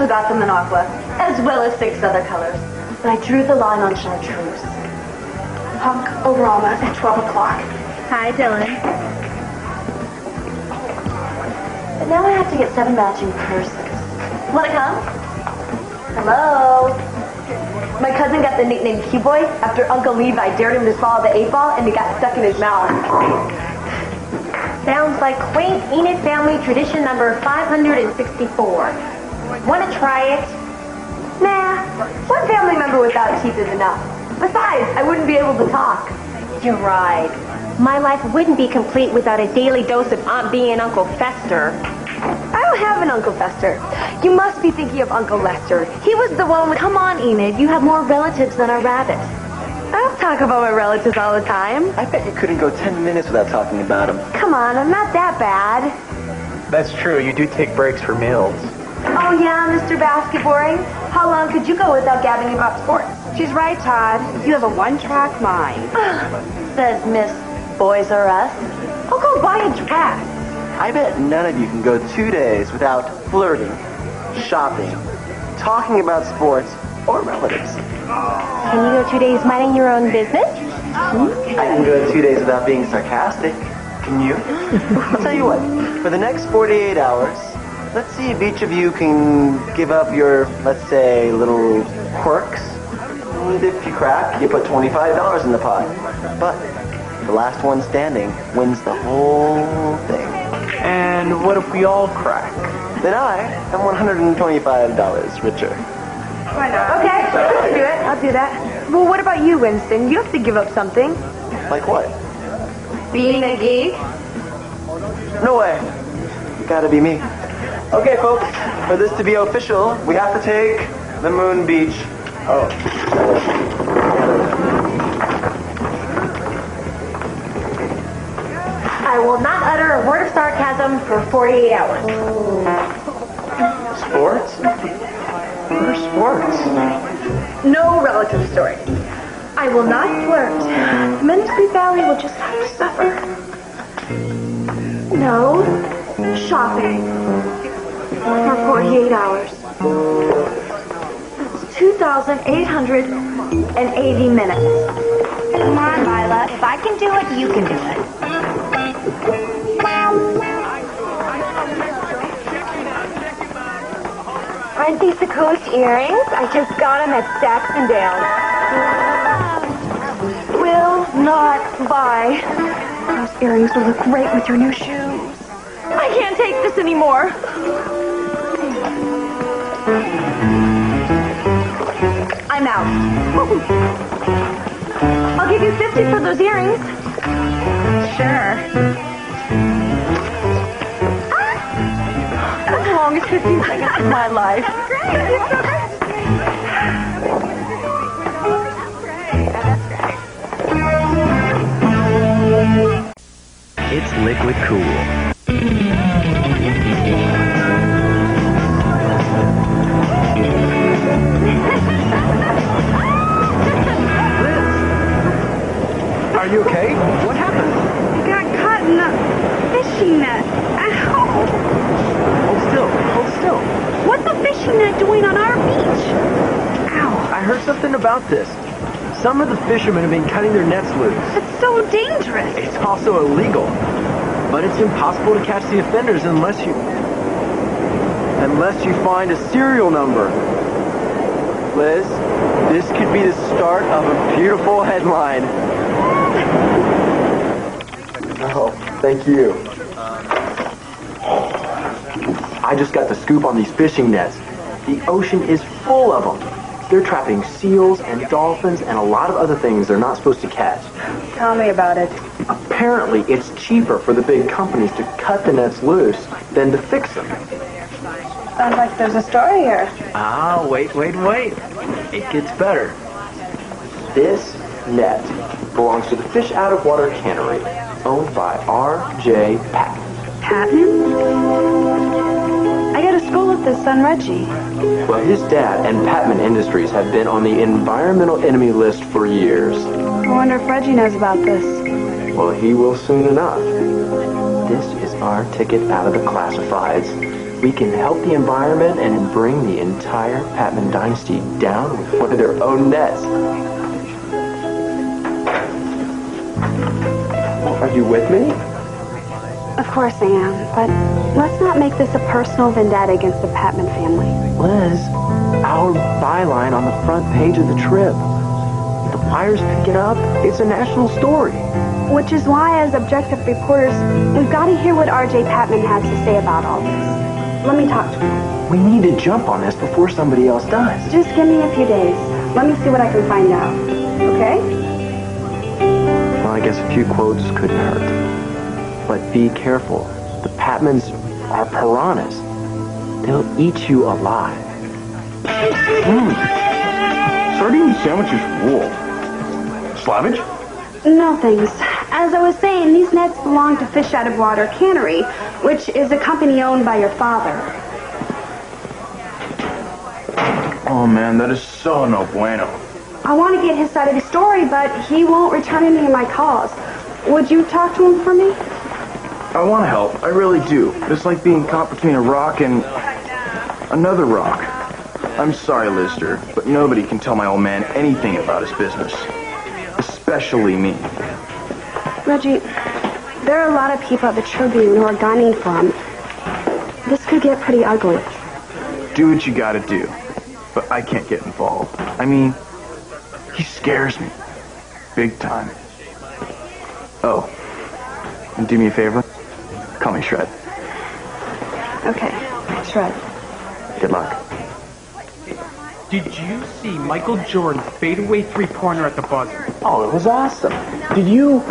also got them in aqua, as well as 6 other colors. But I drew the line on chartreuse. Punk over Alma at 12 o'clock. Hi, Dylan. But now I have to get 7 matching purses. Wanna come? Hello? My cousin got the nickname Q-Boy after Uncle Levi dared him to swallow the 8-ball and it got stuck in his mouth. Sounds like quaint Enid family tradition number 564. Wanna try it? Nah, one family member without teeth is enough. Besides, I wouldn't be able to talk. You're right. My life wouldn't be complete without a daily dose of Aunt Bee and Uncle Fester. I don't have an Uncle Fester. You must be thinking of Uncle Lester. He was the one with... Come on, Enid. You have more relatives than a rabbit. I don't talk about my relatives all the time. I bet you couldn't go 10 minutes without talking about them. Come on, I'm not that bad. That's true. You do take breaks for meals. Oh, yeah, Mr. Basket Boring? How long could you go without gabbing about sports? She's right, Todd. You have a one-track mind. Says Miss Boys R Us. I'll go buy a dress. I bet none of you can go 2 days without flirting, shopping, talking about sports, or relatives. Can you go 2 days minding your own business? I can go 2 days without being sarcastic. Can you? I'll tell you what. For the next 48 hours, let's see if each of you can give up your, let's say, little quirks. And if you crack, you put $25 in the pot. But the last one standing wins the whole thing. And what if we all crack? Then I am $125 richer. Why not? Okay, I'll do it. I'll do that. Well, what about you, Winston? You have to give up something. Like what? Being a geek? No way. Gotta be me. Okay, folks. For this to be official, we have to take the Moon Beach. Oh. I will not utter a word of sarcasm for 48 hours. Sports? What are sports? No relative story. I will not flirt. Mensley Valley will just have to suffer. No shopping for 48 hours. That's 2,880 minutes. Come on, Lila. If I can do it, you can do it. Aren't these the coolest earrings? I just got them at Saxondale. Will not buy. Those earrings will look great with your new shoes. I can't take this anymore. I'm out. I'll give you 50 for those earrings. Sure. That's the longest 15 seconds of my life. It's liquid cool. Are you okay? What happened? You got caught in the fishing net. Ow! Hold still. Hold still. What's a fishing net doing on our beach? Ow! I heard something about this. Some of the fishermen have been cutting their nets loose. It's so dangerous. It's also illegal. But it's impossible to catch the offenders unless you find a serial number. Liz, this could be the start of a beautiful headline. Oh, thank you. I just got the scoop on these fishing nets. The ocean is full of them. They're trapping seals and dolphins and a lot of other things they're not supposed to catch. Tell me about it. Apparently, it's cheaper for the big companies to cut the nets loose than to fix them. Sounds like there's a story here. Ah, wait. It gets better. This net belongs to the Fish Out of Water Cannery, owned by R.J. Patton. Patton? I go to school with this son, Reggie. Well, his dad and Patman Industries have been on the environmental enemy list for years. I wonder if Reggie knows about this. Well, he will soon enough. This is our ticket out of the classifieds. We can help the environment and bring the entire Patman dynasty down with one of their own nets. Are you with me? Of course I am, but let's not make this a personal vendetta against the Patman family. Liz, our byline on the front page of the Trib. The wires pick it up. It's a national story. Which is why, as objective reporters, we've got to hear what R.J. Patman has to say about all this. Let me talk to him. We need to jump on this before somebody else does. Just give me a few days. Let me see what I can find out. Okay? Well, I guess a few quotes couldn't hurt. But be careful. The Patmans are piranhas. They'll eat you alive. Sardine sandwiches rule. Slavage? No, thanks. As I was saying, these nets belong to Fish Out of Water Cannery, which is a company owned by your father. Oh, man, that is so no bueno. I want to get his side of the story, but he won't return any of my calls. Would you talk to him for me? I want to help. I really do. It's like being caught between a rock and another rock. I'm sorry, Lister, but nobody can tell my old man anything about his business. Especially me. Reggie, there are a lot of people at the Tribune who are gunning for him. This could get pretty ugly. Do what you gotta do. But I can't get involved. I mean, he scares me. Big time. Oh, and do me a favor. Call me Shred. Okay, Shred. Good luck. Did you see Michael Jordan's fadeaway three-pointer at the buzzer? Oh, it was awesome. Did you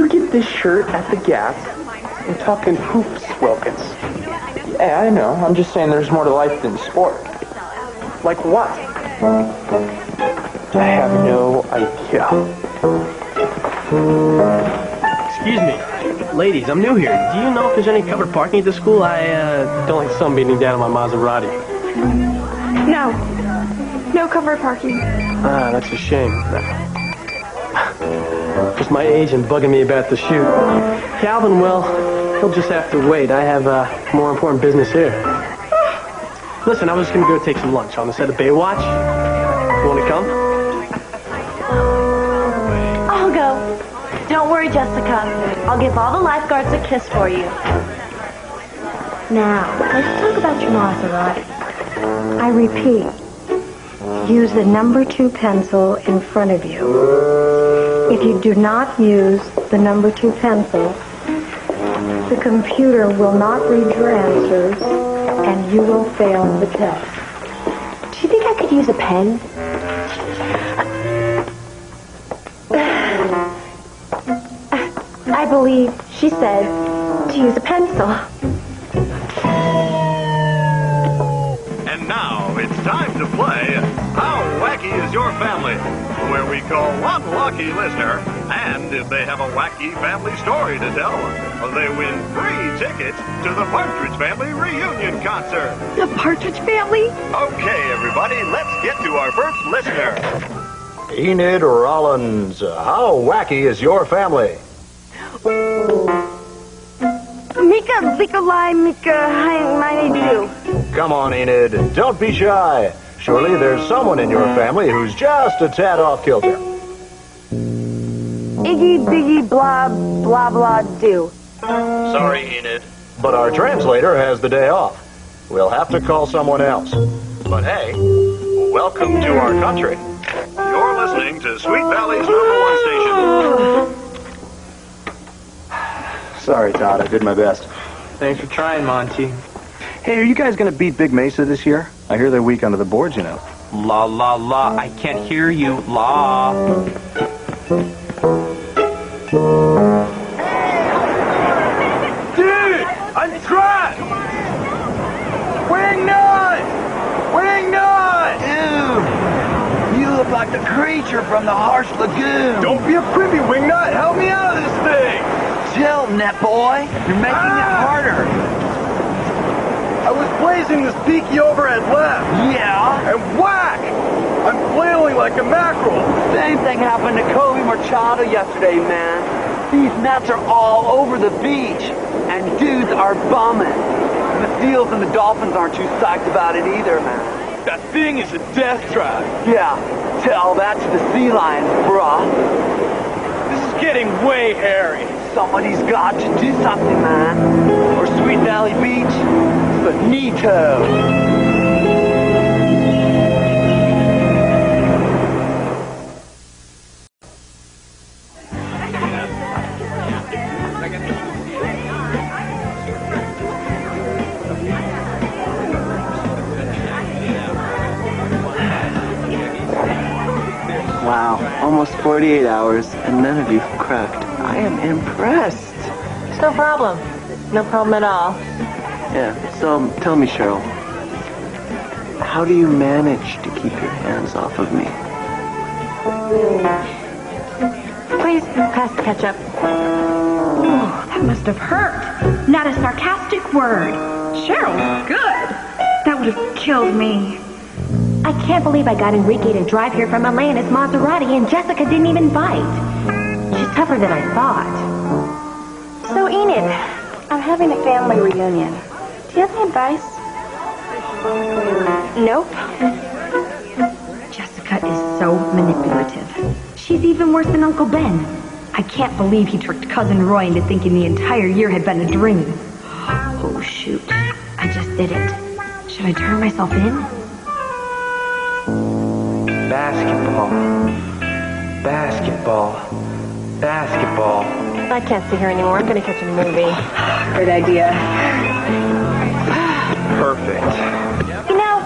get this shirt at the Gap? I'm talking hoops, Wilkins. Yeah, I know. I'm just saying there's more to life than sport. Like what? I have no idea. Excuse me. Ladies, I'm new here. Do you know if there's any covered parking at the school? I don't like sun beating down on my Maserati. No. No covered parking. Ah, that's a shame. Just my agent bugging me about the shoot. Calvin, well, he'll just have to wait. I have more important business here. Listen, I was going to go take some lunch on the set of Baywatch. You want to come? I'll go. Don't worry, Jessica. I'll give all the lifeguards a kiss for you. Now, let's talk about your Maserati. I repeat, use the number 2 pencil in front of you. If you do not use the number 2 pencil, the computer will not read your answers, and you will fail the test. Do you think I could use a pen? I believe she said to use a pencil. And now it's time to play How Wacky Is Your Family, where we call one lucky listener, and if they have a wacky family story to tell, they win free tickets to the Partridge Family reunion concert. The Partridge Family? Okay, everybody, let's get to our first listener. Enid Rollins, how wacky is your family? Mika, Zikolai, Mika, I do. Come on, Enid, don't be shy. Surely there's someone in your family who's just a tad off kilter. Iggy, diggy, blah, blah, blah, do. Sorry, Enid, but our translator has the day off. We'll have to call someone else. But hey, welcome to our country. You're listening to Sweet Valley's #1 station. Sorry, Todd. I did my best. Thanks for trying, Monty. Hey, are you guys going to beat Big Mesa this year? I hear they're weak under the boards, you know. La, la, la. I can't hear you. La. Dude! I'm trapped! Wing nut! Wing nut! Dude! You look like the creature from the harsh lagoon. Don't be a creepy, Wingnut! Help me out of this thing! Chill, net boy. You're making it harder. I was blazing this peaky overhead left. Yeah? And whack! I'm flailing like a mackerel. Same thing happened to Kobe Machado yesterday, man. These nets are all over the beach. And dudes are bumming. And the seals and the dolphins aren't too psyched about it either, man. That thing is a death trap. Yeah, tell that to the sea lions, bruh. This is getting way hairy. Somebody's got to do something, man. Or Sweet Valley Beach, finito. Wow, almost 48 hours, and none of you have cracked. I am impressed. It's no problem. No problem at all. Yeah, so tell me, Cheryl, how do you manage to keep your hands off of me? Please, pass the ketchup. Oh, that must have hurt. Not a sarcastic word. Cheryl, good. That would have killed me. I can't believe I got Enrique to drive here from Atlanta's Maserati and Jessica didn't even bite. She's tougher than I thought. So, Enid, I'm having a family reunion. Do you have any advice? Nope. Jessica is so manipulative. She's even worse than Uncle Ben. I can't believe he tricked Cousin Roy into thinking the entire year had been a dream. Oh, shoot. I just did it. Should I turn myself in? Basketball. Basketball. Basketball. I can't see her anymore. I'm going to catch a movie. Good idea. Perfect. You know,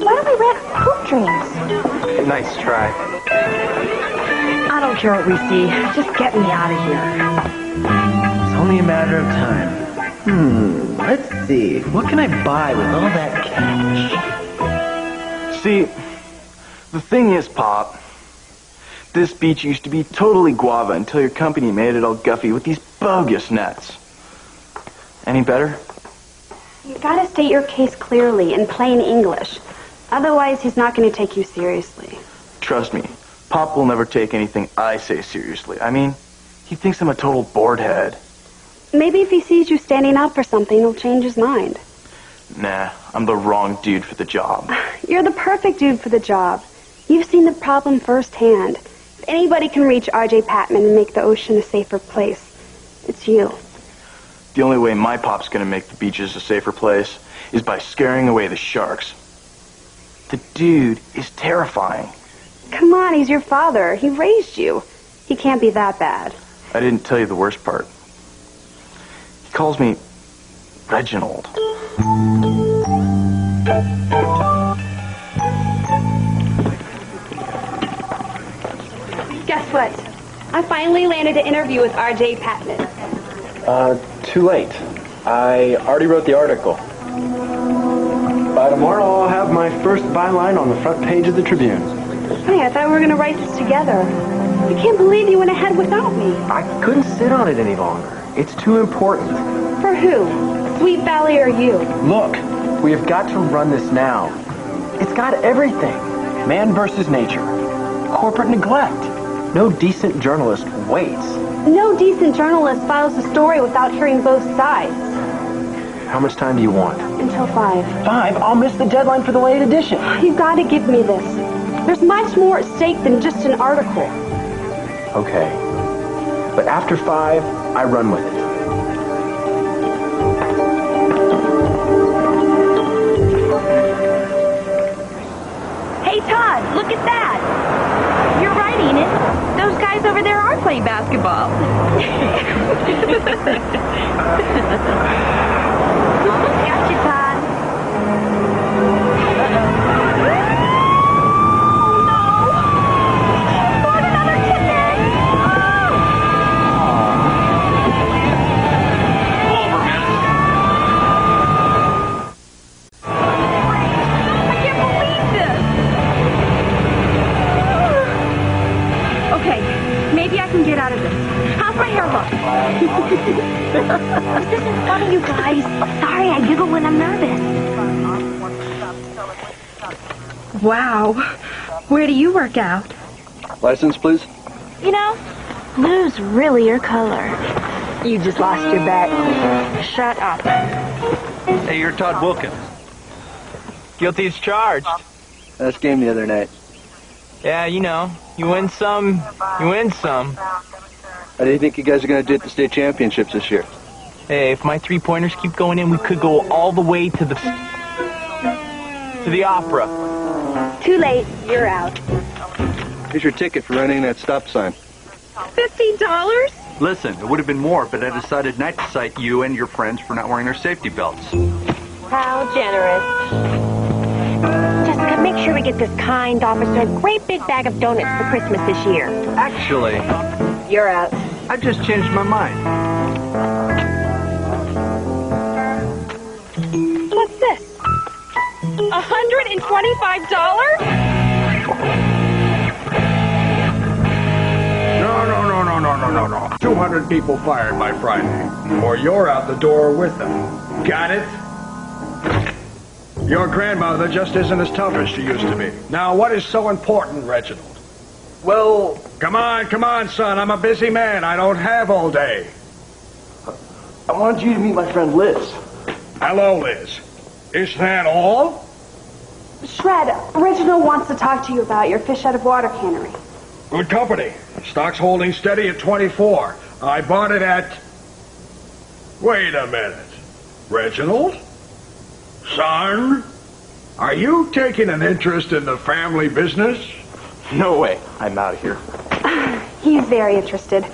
why don't we rent Hoop Dreams? Nice try. I don't care what we see. Just get me out of here. It's only a matter of time. Let's see. What can I buy with all that cash? See, the thing is, Pop, this beach used to be totally guava until your company made it all guffy with these bogus nets. Any better? You gotta state your case clearly in plain English. Otherwise, he's not gonna take you seriously. Trust me, Pop will never take anything I say seriously. I mean, he thinks I'm a total bored head. Maybe if he sees you standing up for something, he'll change his mind. Nah, I'm the wrong dude for the job. You're the perfect dude for the job. You've seen the problem firsthand. If anybody can reach R.J. Patman and make the ocean a safer place, it's you. The only way my Pop's gonna make the beaches a safer place is by scaring away the sharks. The dude is terrifying. Come on, he's your father. He raised you. He can't be that bad. I didn't tell you the worst part. He calls me Reginald. Guess what? I finally landed an interview with R.J. Patman. Too late. I already wrote the article. By tomorrow, I'll have my first byline on the front page of the Tribune. Hey, I thought we were going to write this together. I can't believe you went ahead without me. I couldn't sit on it any longer. It's too important. For who? Sweet Valley or you? Look, we have got to run this now. It's got everything. Man versus nature. Corporate neglect. No decent journalist waits. No decent journalist files a story without hearing both sides. How much time do you want? Until 5. 5? I'll miss the deadline for the late edition. You've got to give me this. There's much more at stake than just an article. Okay. But after 5, I run with it. Hey, Todd, look at that. You're right, Enid. Those guys over there are playing basketball. Gotcha, Todd. Oh, no. Lord, another kidney. I can't believe this. Okay, maybe I can get out of this. How's my hair look? This isn't funny, you guys. Sorry, I giggle when I'm nervous. Wow. Where do you work out? License, please. You know, blue's really your color. You just lost your bet. Shut up. Hey, you're Todd Wilkins. Guilty as charged. Nice game the other night. Yeah, you know, you win some, you win some. How do you think you guys are going to do at the state championships this year? Hey, if my three-pointers keep going in, we could go all the way to the opera. Too late. You're out. Here's your ticket for running that stop sign. $50? Listen, it would have been more, but I decided not to cite you and your friends for not wearing their safety belts. How generous. Jessica, make sure we get this kind officer a great big bag of donuts for Christmas this year. Actually, You're out. I just changed my mind. What's this? $125? No. 200 people fired by Friday, or you're out the door with them. Got it? Your grandmother just isn't as tough as she used to be. Now, what is so important, Reginald? Well... Come on, son. I'm a busy man. I don't have all day. I wanted you to meet my friend Liz. Hello, Liz. Is that all? Shred, Reginald wants to talk to you about your fish out of water cannery. Good company. Stock's holding steady at 24. I bought it at... Wait a minute. Reginald? Son? Are you taking an interest in the family business? No way. I'm out of here. He's very interested.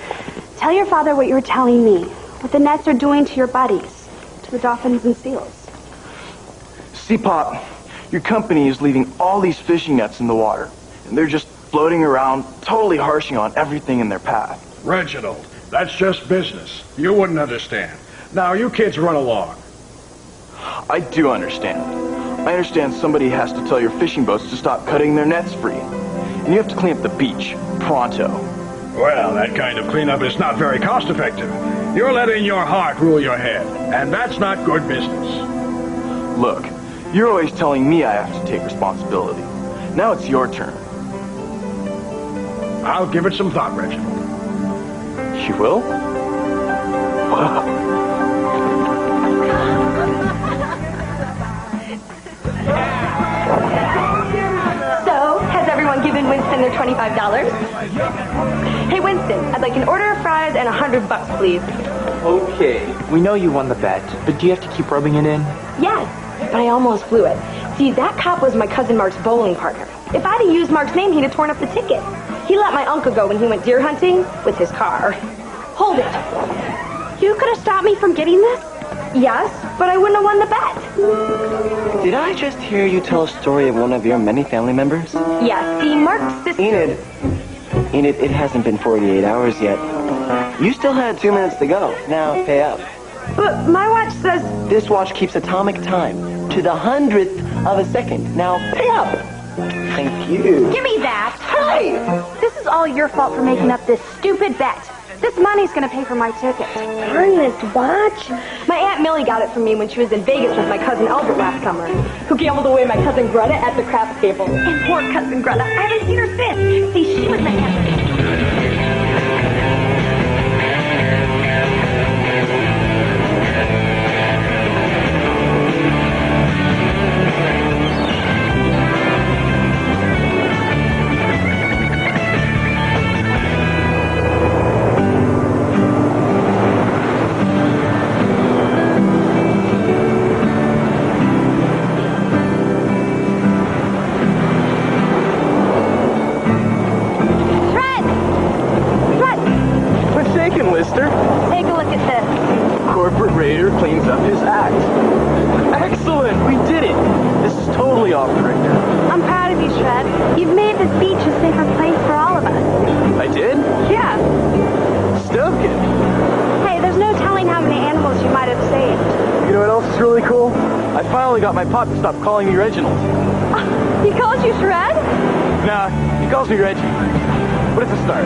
Tell your father what you were telling me. What the nets are doing to your buddies. To the dolphins and seals. See, Pop, your company is leaving all these fishing nets in the water. And they're just floating around, totally harshing on everything in their path. Reginald, that's just business. You wouldn't understand. Now, you kids run along. I do understand. I understand somebody has to tell your fishing boats to stop cutting their nets free. And you have to clean up the beach, pronto. Well, that kind of cleanup is not very cost-effective. You're letting your heart rule your head, and that's not good business. Look, you're always telling me I have to take responsibility. Now it's your turn. I'll give it some thought, Reginald. You will? Wow. So, has everyone given Winston their $25? Hey, Winston, I'd like an order of fries and $100, please. Okay, we know you won the bet, but do you have to keep rubbing it in? Yes, but I almost blew it. See, that cop was my cousin Mark's bowling partner. If I'd have used Mark's name, he'd have torn up the ticket. He let my uncle go when he went deer hunting with his car. Hold it. You could have stopped me from getting this? Yes, but I wouldn't have won the bet. Did I just hear you tell a story of one of your many family members? Yeah, see, Mark's sister... Enid, it hasn't been 48 hours yet. You still had 2 minutes to go. Now, pay up. But my watch says... This watch keeps atomic time to the 100th of a second. Now, pay up. Thank you. Give me that. Hey! This is all your fault for making up this stupid bet. This money's gonna pay for my ticket. Darn this watch. My Aunt Millie got it from me when she was in Vegas with my cousin Albert last summer, who gambled away my cousin Greta at the craps table. And poor cousin Greta, I haven't seen her since. See, she was my cousin. Take a look at this. Corporate Raider cleans up his act. Excellent! We did it! This is totally off the radar. I'm proud of you, Shred. You've made this beach a safer place for all of us. I did? Yeah. Stoken. Hey, there's no telling how many animals you might have saved. You know what else is really cool? I finally got my pop to stop calling me Reginald. He calls you Shred? Nah, he calls me Reggie. But it's a start.